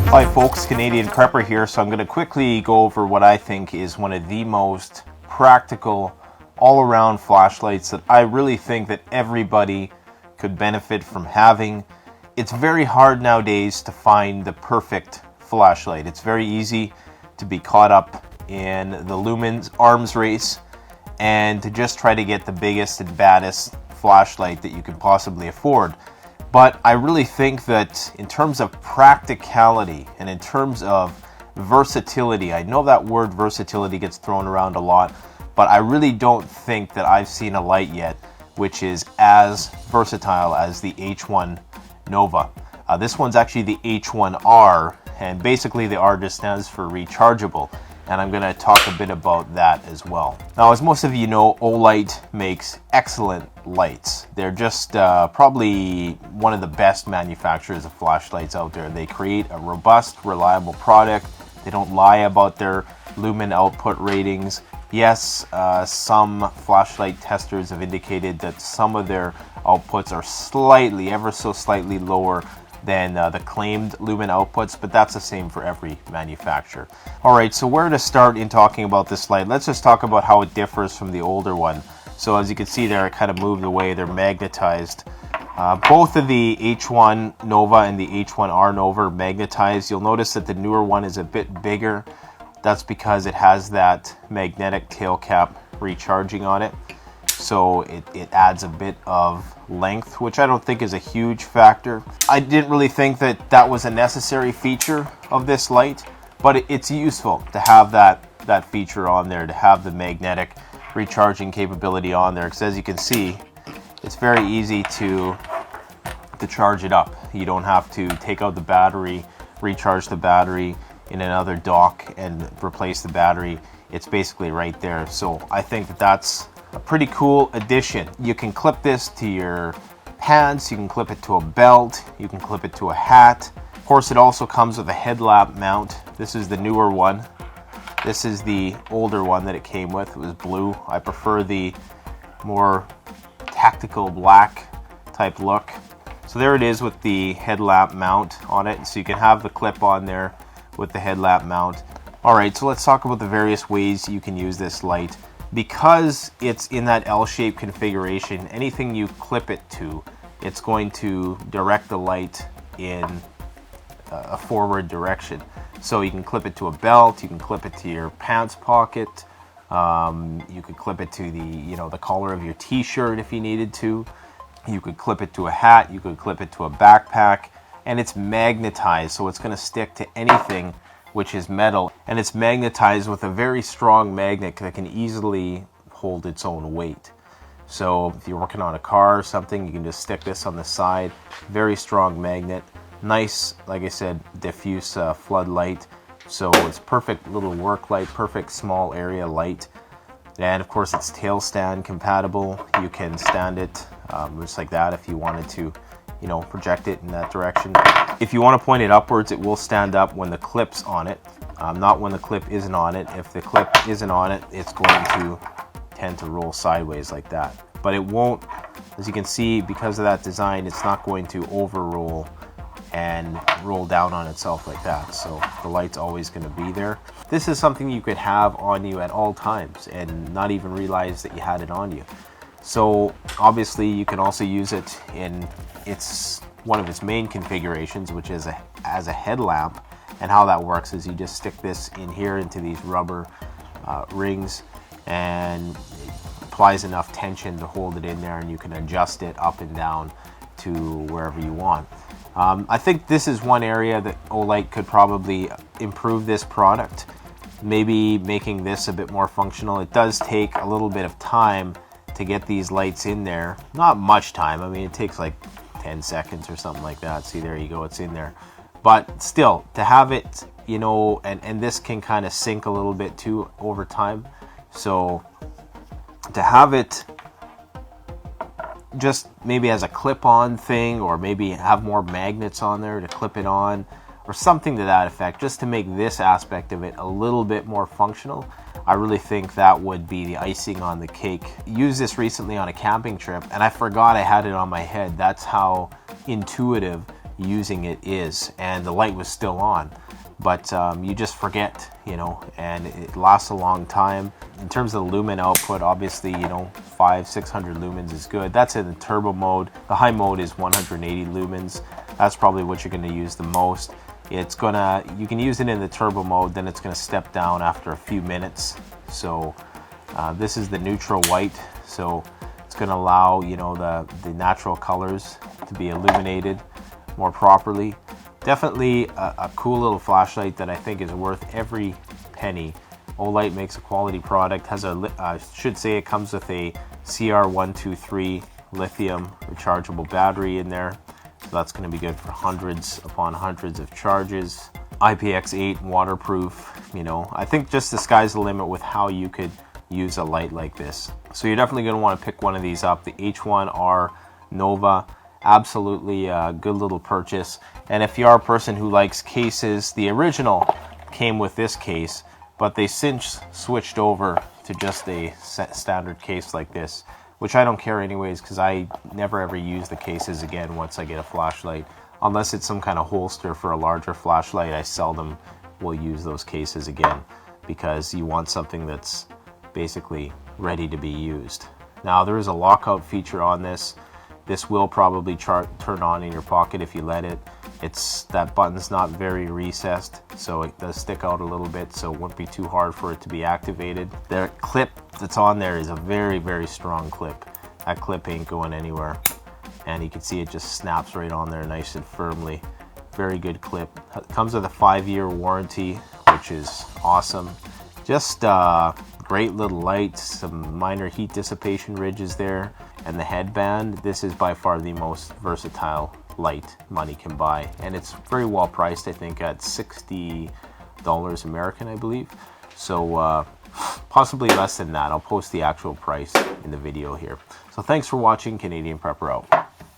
Hi folks, Canadian Prepper here. So I'm going to quickly go over what I think is one of the most practical all-around flashlights that I really think that everybody could benefit from having. It's very hard nowadays to find the perfect flashlight. It's very easy to be caught up in the lumens arms race and to just try to get the biggest and baddest flashlight that you can possibly afford. But I really think that in terms of practicality and in terms of versatility, I know that word versatility gets thrown around a lot, but I really don't think that I've seen a light yet which is as versatile as the H1 Nova. This one's actually the H1R, and basically the R just stands for rechargeable, and I'm going to talk a bit about that as well. Now, as most of you know, Olight makes excellent lights. They're just probably one of the best manufacturers of flashlights out there. They create a robust, reliable product. They don't lie about their lumen output ratings. Yes, some flashlight testers have indicated that some of their outputs are slightly, ever so slightly lower than the claimed lumen outputs, but that's the same for every manufacturer. Alright, so where to start in talking about this light? Let's just talk about how it differs from the older one. So as you can see there, it kind of moved away, they're magnetized. Both of the H1 Nova and the H1R Nova are magnetized. You'll notice that the newer one is a bit bigger. That's because it has that magnetic tail cap recharging on it. So it adds a bit of length, which I don't think is a huge factor. I didn't really think that that was a necessary feature of this light, but it's useful to have that feature on there, to have the magnetic recharging capability on there, because as you can see, it's very easy to charge it up. You don't have to take out the battery, recharge the battery in another dock and replace the battery. It's basically right there. So I think that that's a pretty cool addition. You can clip this to your pants, you can clip it to a belt, you can clip it to a hat. Of course, it also comes with a headlamp mount. This is the newer one. This is the older one that it came with. It was blue. I prefer the more tactical black type look. So there it is with the headlamp mount on it. So you can have the clip on there with the headlamp mount. Alright, so let's talk about the various ways you can use this light. Because it's in that L-shaped configuration, anything you clip it to, it's going to direct the light in a forward direction. So you can clip it to a belt, you can clip it to your pants pocket, you could clip it to the collar of your t-shirt if you needed to. You could clip it to a hat, you could clip it to a backpack, and it's magnetized, so it's going to stick to anything which is metal, and it's magnetized with a very strong magnet that can easily hold its own weight. So if you're working on a car or something, you can just stick this on the side. Very strong magnet. Nice, like I said, diffuse floodlight. So it's perfect little work light, perfect small area light. And of course it's tail stand compatible. You can stand it just like that if you wanted to, project it in that direction. If you want to point it upwards, it will stand up when the clip's on it, not when the clip isn't on it. If the clip isn't on it, it's going to tend to roll sideways like that. But it won't, as you can see, because of that design, it's not going to over roll and roll down on itself like that. So the light's always going to be there. This is something you could have on you at all times and not even realize that you had it on you. So obviously you can also use it in one of its main configurations, which is as a headlamp. And how that works is you just stick this in here into these rubber rings, and it applies enough tension to hold it in there, and you can adjust it up and down to wherever you want. I think this is one area that Olight could probably improve this product, maybe making this a bit more functional. It does take a little bit of time to get these lights in there. Not much time. I mean, it takes like 10 seconds or something like that. See, there you go, it's in there. But still, to have it, and this can kind of sink a little bit too over time. So to have it just maybe as a clip-on thing, or maybe have more magnets on there to clip it on, or something to that effect, just to make this aspect of it a little bit more functional, I really think that would be the icing on the cake. Used this recently on a camping trip, and I forgot I had it on my head. That's how intuitive using it is, and the light was still on. But you just forget, you know, and it lasts a long time. In terms of the lumen output, obviously, you know, 500-600 lumens is good. That's in the turbo mode. The high mode is 180 lumens. That's probably what you're going to use the most. It's gonna, you can use it in the turbo mode, then it's going to step down after a few minutes. So this is the neutral white, so it's going to allow, you know, the natural colors to be illuminated more properly. Definitely a cool little flashlight that I think is worth every penny. Olight makes a quality product. Has a, I should say, it comes with a CR123 lithium rechargeable battery in there. So that's going to be good for hundreds upon hundreds of charges. IPX8 waterproof. You know, I think just the sky's the limit with how you could use a light like this. So you're definitely going to want to pick one of these up. The H1R Nova. Absolutely a good little purchase. And if you are a person who likes cases, the original came with this case, but they since switched over to just a standard case like this, which I don't care anyways, because I never ever use the cases again once I get a flashlight. Unless it's some kind of holster for a larger flashlight, I seldom will use those cases again, because you want something that's basically ready to be used. Now, there is a lockout feature on this. This will probably turn on in your pocket if you let it. That button's not very recessed, so it does stick out a little bit, so it won't be too hard for it to be activated. The clip that's on there is a very, very strong clip. That clip ain't going anywhere. And you can see it just snaps right on there nice and firmly. Very good clip. It comes with a 5-year warranty, which is awesome. Just great little lights, some minor heat dissipation ridges there, and the headband. This is by far the most versatile light money can buy, and it's very well priced. I think at $60 American, I believe. So possibly less than that. I'll post the actual price in the video here. So thanks for watching. Canadian Prepper out.